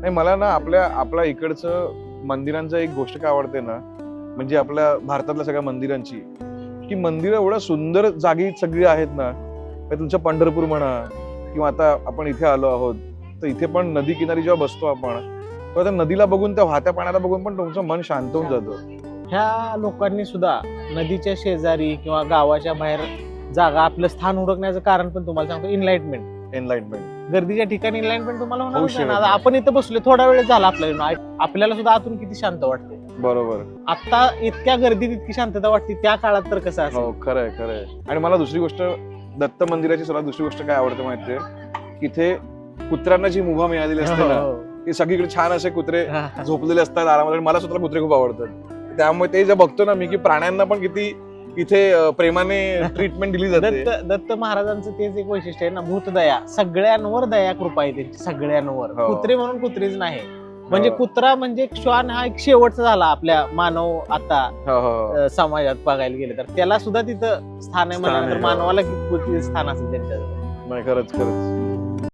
नाही मला ना आपल्या इकडचं मंदिरांचं एक गोष्ट काय आवडते ना, म्हणजे आपल्या भारतातल्या सगळ्या मंदिरांची, की मंदिरं एवढ्या सुंदर जागी सगळी आहेत ना. तुमचं पंढरपूर म्हणा किंवा आता आपण इथे आलो आहोत, तर इथे पण नदी किनारी जेव्हा बसतो आपण, तेव्हा त्या नदीला बघून, त्या वाहत्या पाण्याला बघून पण तुमचं मन शांत होऊन जातं. ह्या लोकांनी सुद्धा नदीच्या शेजारी किंवा गावाच्या बाहेर जागा आपलं स्थान उरकण्याचं कारण पण तुम्हाला सांगतो एनलाइटमेंट. गर्दीच्या ठिकाणी इनलाइनमेंट तुम्हाला होऊ होणार शकत ना. आता नाही. आपण इथं बसलो थोडा वेळ झाला आपल्याला सुद्धा आतून किती शांत वाटते. बरोबर. आता इतक्या गर्दीत इतकी शांतता वाटते, त्या काळात तर कसं हो, असेल. खरंय. आणि मला दुसरी गोष्ट, दत्त मंदिराची सर्वात दुसरी गोष्ट काय आवडते माहितीये, की इथे कुत्र्यांना जी मुभा मिळालेली असते ना, की सगळीकडे छान असे कुत्रे झोपलेले असतात आरामात. आणि मला स्वतःला कुत्रे खूप आवडतात, त्यामुळे ते जे बघतो ना मी, की प्राण्यांना पण किती इथे प्रेमाने ट्रीटमेंट दिली जाते. दत्त महाराजांचं तेच एक वैशिष्ट्य आहे ना, भूतदया. सगळ्यांवर दया कृपा आहे त्यांची, सगळ्यांवर. हो. कुत्रे म्हणून कुत्रीच नाही, म्हणजे हो. कुत्रा म्हणजे श्वान हा एक शेवटचा झाला आपल्या मानव आता हो. समाजात बघायला गेले तर. त्याला सुद्धा तिथं स्थान आहे स्थान म्हणल्यानंतर आहे, हो. मानवाला किती स्थान असेल त्यांच्याजवळ. नाही, खरंच.